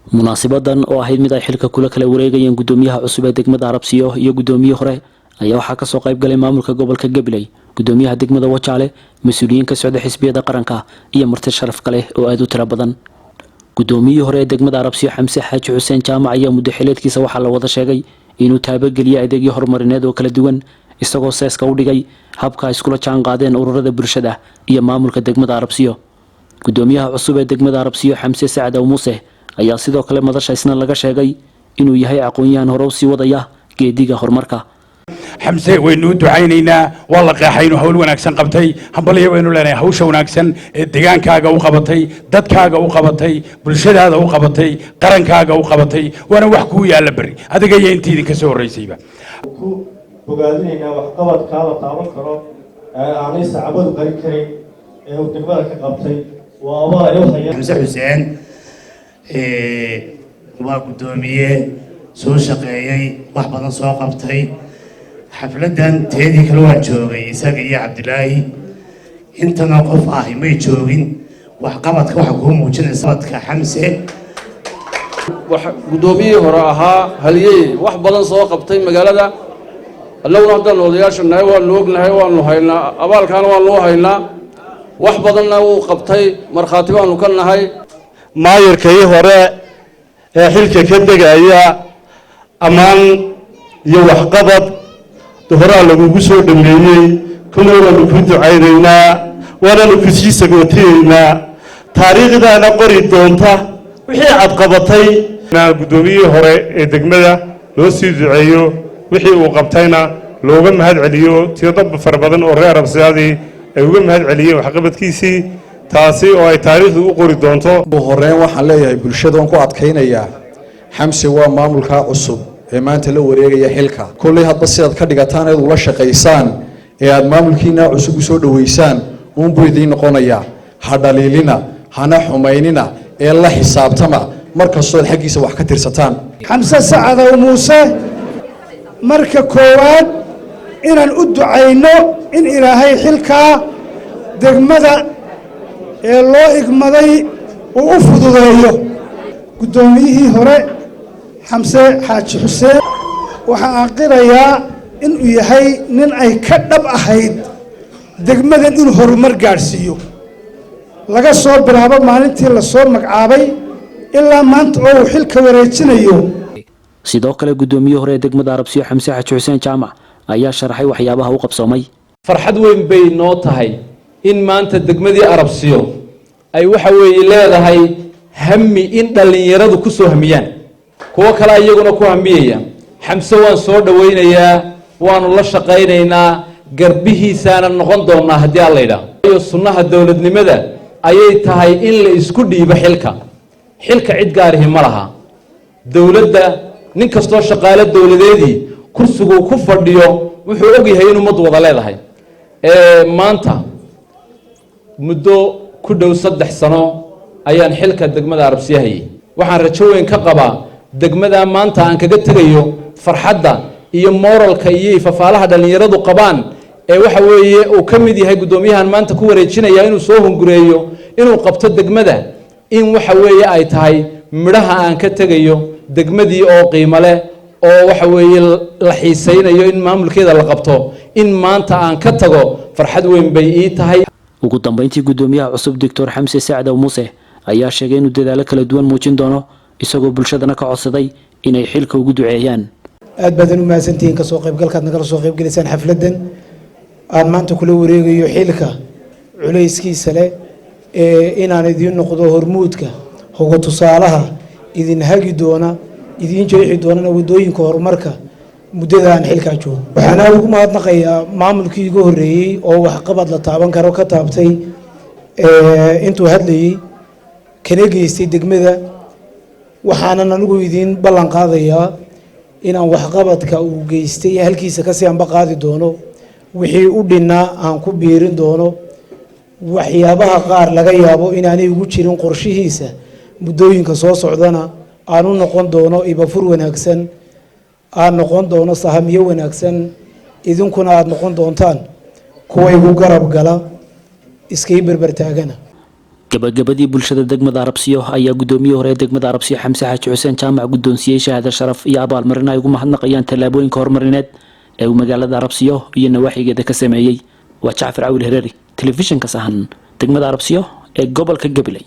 munaasabadan oo ahayd mid ay xilka kula kala wareegayeen gudoomiyaha cusub ee degmada Arabsiyo iyo gudoomiyihii hore ayaa waxa ka soo qayb galay maamulka gobolka Gabiley, gudoomiyaha degmada Wajaale, mas'uuliyiin ka socda xisbiyada qaranka iyo marti sharaf kale oo aad u tiro badan. Gudoomiyihii hore ee degmada Arabsiyo Xamse Xaaji Xuseen Jaamac ayaa muddo xileedkiisa waxa la wada sheegay inuu taabageliyo adeegyo horumarineed oo kala duwan isagoo seeska u dhigay habka ay iskula jaan qaadeen ururada bulshada iyo maamulka degmada Arabsiyo. Gudoomiyaha cusub ee degmada Arabsiyo Xamse Sacad Muuse ayaa sidoo kale madasha isna laga sheegay inuu yahay aqoon-yahan hore u sii wadaya geediga horumarka. xamse waynu ducaynaynaa waa la qeexayno hawl wanaagsan qabtay hambaliyo waynu leenahay hawsha wanaagsan ee deegaankaaga u qabatay dadkaaga u qabatay bulshadaada u qabatay qarankaaga u qabatay waana wax ku yaala bari adiga iyo intii idin ka soo horeysayba ku bogaadinaynaa wax qabadka la taaban karo aanay saacado qari karin ee uu degmada ka qabtay waa abaal xamse xuseen waa gudoomiye soo shaqeeyay wax badan soo qabtay xafladan teedii kale waan joogay isaga iyo Cabdilaahi intana qof ah may joogin wax qabadka waxa ku muujinaysa dadka xamse wax gudoomiye hore ahaa haliyay wax badan soo qabtay magaalada allawna hadda odayaashana waa loognahay waanu haynaa abaalkan waa loo haynaa wax badanna uu qabtay marxaati waanu ka nahay maayirkii hore ee xilka ka degaya amaan iyo wax qabad horaa lagugu soo dhameeyey kuna waanu ku ducaynaynaa waananu ku sii sagootaynaa taariikhdaana qori doonta wixii aad qabatay gudoomiyihii hore ee degmada loo sii duceeyo wixii uu qabtayna looga mahad celiyo tiro fara badan oo reer Arabsiyaadii ay uga mahad celiyeen waxqabadkiisii taasi oo ay taariikhdu u qori doonto. horeen waxaan leeyahay bulshada ku adkaynayaa xamse waa maamulka cusub ee maanta la wareegaya xilka kulli hadba sidaad ka dhigataan ee ula shaqeysaan ee aad maamulkiina cusub u soo dhaweysaan buu idin noqonaya ha dhaliilina hana xumaynina ee la xisaabtama markastoo xaqiisa wax ka tirsataan. xamse Sacad Muuse marka koowaad inaan u ducayno in ilaahay xilka degmada ee loo igmaday uu u fududeeyo. gudoomiyihii hore xamse xaaji xuseen waxa aan qirayaa inuu yahay nin ay ka dhab ahayd degmadan inuu horumar gaarsiiyo laga soo bilaabo maalintii la soo magacaabay ilaa maanta oo uu xilka wareejinayo. sidoo kale gudoomiyihii hore ee degmada Arabsiyo Xamse Xaaji Xuseen Jaamac ayaa sharaxay waxyaabaha uu qabsoomay. farxad weyn bay noo tahay in maanta degmadii Arabsiyo ay waxa weeye leedahay hammi in dhalinyaradu ku soo hamiyaan kuwa kale iyaguna ku hamiyaya. xamse waan soo dhaweynayaa waanu la shaqaynaynaa garbihiisana noqon doonaa haddii alla yiraahdo sunnaha dawladnimada ayay tahay in la isku dhiibo xilka cid gaarihi ma laha dawladda nin kastoo shaqaale dawladeedii kursigu ku fadhiyo wuxuu og yahay in ummaddu wada leedahay maanta muddo ku dhow 3 sano ayaan xilka degmada Arabsiyo hayay waxaan rajo weyn ka qabaa degmada maanta aan kaga tagayo farxadda iyo moralka iyo fafaalaha dhalinyaradu qabaan ee waxa weeye uu ka mid yahay gudoomiyahan maanta ku wareejinaya inuu soo hungureeyo inuu qabto degmada in waxa weeye ay tahay midhaha aan ka tagayo degmadii oo qiimo leh oo waxa weeye la xiisaynayo in maamulkeeda la qabto in maanta aan ka tago farxad weyn bay ii tahay. ugu dambeyntii gudoomiyaha cusub Dr. Xamse Sacad Muuse ayaa sheegay inuu dadaalo kala duwan muujin doono isagoo bulshadana ka codsaday inay xilka ugu duceeyaan. aad badan u maasantiin ka soo qaybgalkaad nagala soo qaybgalaysaan xafladan aan maanta kula wareegayo xilka culayskiisa leh inaan idin noqdo hormuudka hoga tusaalaha idin hagi doona idin jeexi doona wadooyinka horumarka muddadaan xilka joogo. waxaan ugu mahadnaqayaa maamulkii igu horeeyay oo wax qabad la taaban karo ka taabtay intuu hadlayay kana geystay degmada waxaanan anigu idin ballan qaadayaa inaan waxqabadka uu geystay halkiisa kasii anba qaadi doono wixii u dhinaa aan ku biirin doono waxyaabaha qaar laga yaabo inaanay ugu jirin qorshihiisa muddooyinka soo socdana aan u noqon doono ibafur wanaagsan aan noqon doono sahamiyo wanaagsan idinkuna aad noqon doontaan kuwa igu garab gala iskay berber taagana. gabagabadii bulshada degmada Arabsiyo ayaa gudoomiyihii hore degmada Arabsiyo Xamse Xaaji Xuseen Jaamac gudoonsiyay shahaado sharaf iyo abaalmarin ay ugu mahadnaqayaan tallaabooyinka horumarineed ee uu magaalada Arabsiyo iyo nawaaxigeeda ka sameeyay. waa Jacfar Cawil Hereeri telefishinka Sahan degmada Arabsiyo ee gobolka Gabiley.